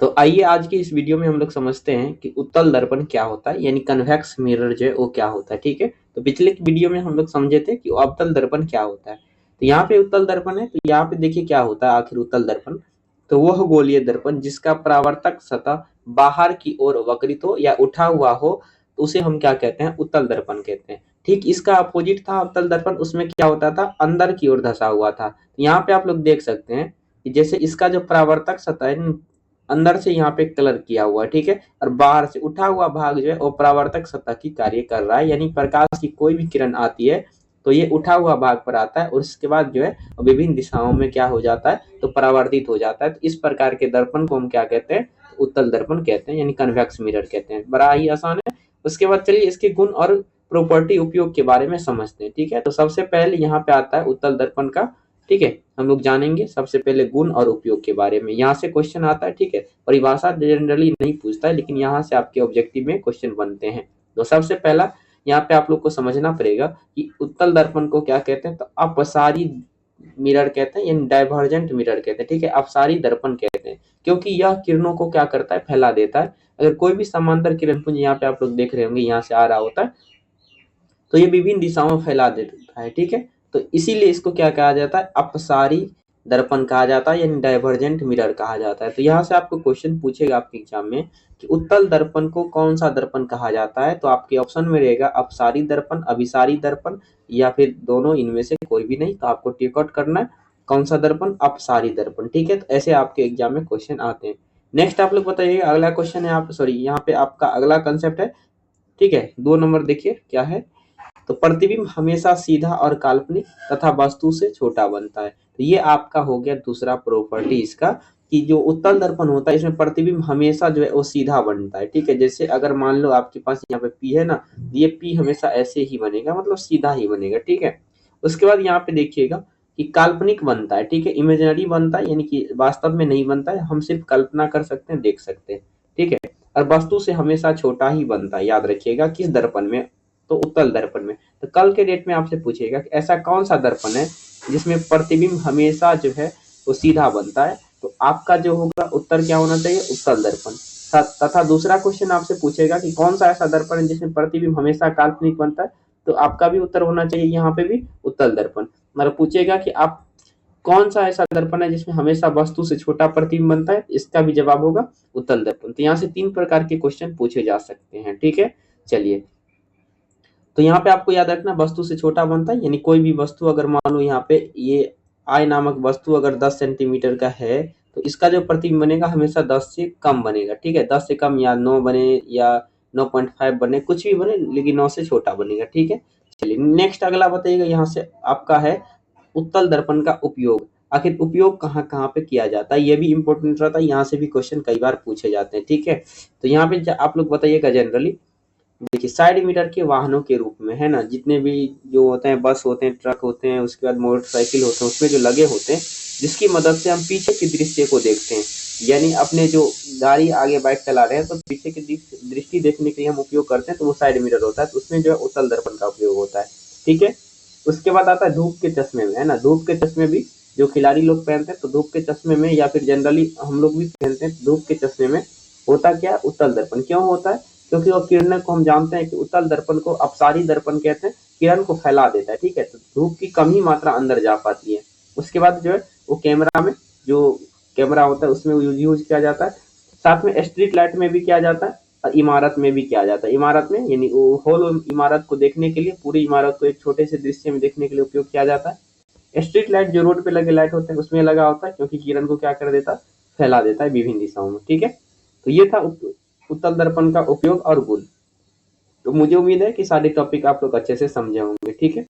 तो आइए आज की इस वीडियो में हम लोग समझते हैं कि उत्तल दर्पण क्या होता है, यानी कन्वेक्स मिरर जो है वो क्या होता है। ठीक है, तो पिछले वीडियो में हम लोग समझे थे कि अवतल दर्पण क्या होता है। तो यहाँ पे उत्तल दर्पण है, तो यहाँ पे देखिए क्या होता है आखिर उत्तल दर्पण। तो वह गोलीय दर्पण जिसका परावर्तक सतह बाहर की ओर वक्रित हो या उठा हुआ हो, तो उसे हम क्या कहते हैं, उत्तल दर्पण कहते हैं। ठीक इसका अपोजिट था अवतल दर्पण, उसमें क्या होता था, अंदर की ओर धंसा हुआ था। यहाँ पे आप लोग देख सकते हैं कि जैसे इसका जो परावर्तक सतह है अंदर से यहाँ पे कलर किया हुआ है, ठीक है, और बाहर से उठा हुआ भाग जो है वो परावर्तक सतह की कार्य कर रहा है, यानी प्रकाश की कोई भी किरण आती है तो ये उठा हुआ भाग पर आता है और उसके बाद जो है विभिन्न दिशाओं में क्या हो जाता है, तो परावर्तित हो जाता है। तो इस प्रकार के दर्पण को हम क्या कहते हैं, उत्तल दर्पण कहते हैं, यानी कन्वेक्स मिरर कहते हैं। बड़ा ही आसान है। उसके बाद चलिए इसके गुण और प्रॉपर्टी उपयोग के बारे में समझते हैं। ठीक है, तो सबसे पहले यहाँ पे आता है उत्तल दर्पण का, ठीक है, हम लोग जानेंगे सबसे पहले गुण और उपयोग के बारे में। यहाँ से क्वेश्चन आता है, ठीक है, परिभाषा जनरली नहीं पूछता है, लेकिन यहाँ से आपके ऑब्जेक्टिव में क्वेश्चन बनते हैं। तो सबसे पहला यहाँ पे आप लोग को समझना पड़ेगा कि उत्तल दर्पण को क्या कहते हैं, तो अपसारी मिरर कहते हैं, यानी डाइवर्जेंट मिरर कहते हैं। ठीक है, अपसारी दर्पण कहते हैं, क्योंकि यह किरणों को क्या करता है, फैला देता है। अगर कोई भी समांतर किरण पुंज यहाँ पे आप लोग देख रहे होंगे, यहाँ से आ रहा होता है, तो ये विभिन्न दिशाओं में फैला देता है। ठीक है, तो इसीलिए इसको क्या कहा जाता है, अपसारी दर्पण कहा जाता है, यानी डाइवर्जेंट मिरर कहा जाता है। तो यहाँ से आपको क्वेश्चन पूछेगा आपके एग्जाम में कि उत्तल दर्पण को कौन सा दर्पण कहा जाता है, तो आपके ऑप्शन में रहेगा अपसारी दर्पण, अभिसारी दर्पण, या फिर दोनों, इनमें से कोई भी नहीं। तो आपको टिक आउट करना है कौन सा दर्पण, अपसारी दर्पण। ठीक है, तो ऐसे आपके एग्जाम में क्वेश्चन आते हैं। नेक्स्ट आप लोग बताइएगा, अगला क्वेश्चन है, आप सॉरी यहाँ पे आपका अगला कंसेप्ट है, ठीक है, 2 नंबर देखिए क्या है। तो प्रतिबिंब हमेशा सीधा और काल्पनिक तथा वस्तु से छोटा बनता है। तो ये आपका हो गया दूसरा प्रॉपर्टी इसका, कि जो उत्तल दर्पण होता है इसमें प्रतिबिंब हमेशा जो है वो सीधा बनता है। ठीक है, जैसे अगर मान लो आपके पास यहाँ पे पी है ना, ये पी हमेशा ऐसे ही बनेगा, मतलब सीधा ही बनेगा। ठीक है, उसके बाद यहाँ पे देखिएगा कि काल्पनिक बनता है, ठीक है, इमेजिनरी बनता है, यानी कि वास्तव में नहीं बनता है, हम सिर्फ कल्पना कर सकते हैं, देख सकते हैं। ठीक है, और वस्तु से हमेशा छोटा ही बनता है, याद रखिएगा, किस दर्पण में, तो उत्तल दर्पण में। तो कल के डेट में आपसे पूछेगा कि ऐसा कौन सा दर्पण है जिसमें प्रतिबिंब हमेशा जो है वो सीधा बनता है, तो आपका जो होगा उत्तर क्या होना चाहिए, उत्तल दर्पण। तथा दूसरा क्वेश्चन आपसे पूछेगा कि कौन सा ऐसा दर्पण है जिसमें प्रतिबिंब हमेशा काल्पनिक बनता है, तो आपका भी उत्तर होना चाहिए यहाँ पे भी उत्तल दर्पण। मतलब पूछेगा कि आप कौन सा ऐसा दर्पण है जिसमें हमेशा वस्तु से छोटा प्रतिबिंब बनता है, इसका भी जवाब होगा उत्तल दर्पण। तो यहाँ से 3 प्रकार के क्वेश्चन पूछे जा सकते हैं। ठीक है, चलिए, तो यहाँ पे आपको याद रखना वस्तु से छोटा बनता है, यानी कोई भी वस्तु अगर मान लो यहाँ पे ये आई नामक वस्तु अगर 10 सेंटीमीटर का है, तो इसका जो प्रतिबिंब बनेगा हमेशा 10 से कम बनेगा। ठीक है, 10 से कम या 9 बने या 9.5 बने, कुछ भी बने, लेकिन 9 से छोटा बनेगा। ठीक है, चलिए नेक्स्ट अगला बताइएगा, यहाँ से आपका है उत्तल दर्पण का उपयोग। आखिर उपयोग कहाँ कहाँ पे किया जाता है, ये भी इंपॉर्टेंट रहता है, यहाँ से भी क्वेश्चन कई बार पूछे जाते हैं। ठीक है, तो यहाँ पे आप लोग बताइएगा जनरली, देखिए साइड मिरर के वाहनों के रूप में है ना, जितने भी जो होते हैं, बस होते हैं, ट्रक होते हैं, उसके बाद मोटरसाइकिल होते हैं, उसमें जो लगे होते हैं, जिसकी मदद से हम पीछे के दृश्य को देखते हैं। यानी अपने जो गाड़ी आगे बाइक चला रहे हैं तो पीछे की दृष्टि देखने के लिए हम उपयोग करते हैं, तो वो साइड मिरर होता है, तो उसमें जो है उत्तल दर्पण का उपयोग होता है। ठीक है, उसके बाद आता है धूप के चश्मे में, है ना, धूप के चश्मे भी जो खिलाड़ी लोग पहनते हैं, तो धूप के चश्मे में या फिर जनरली हम लोग भी पहनते हैं, धूप के चश्मे में होता क्या, उत्तल दर्पण। क्यों होता है, क्योंकि वो किरण को हम जानते हैं कि उत्तल दर्पण को अपसारी दर्पण कहते हैं, किरण को फैला देता है। ठीक है, तो धूप की कम ही मात्रा अंदर जा पाती है। उसके बाद जो है वो कैमरा में, जो कैमरा होता है उसमें यूज किया जाता है, साथ में स्ट्रीट लाइट में भी किया जाता है, और इमारत में भी किया जाता है। इमारत में यानी वो होल इमारत को देखने के लिए, पूरी इमारत को एक छोटे से दृश्य में देखने के लिए उपयोग किया जाता है। स्ट्रीट लाइट जो रोड पे लगे लाइट होते हैं उसमें लगा होता है, क्योंकि किरण को क्या कर देता है, फैला देता है विभिन्न दिशाओं में। ठीक है, तो ये था उत्तल दर्पण का उपयोग और गुण। तो मुझे उम्मीद है कि सारे टॉपिक आप लोग अच्छे से समझे होंगे। ठीक है।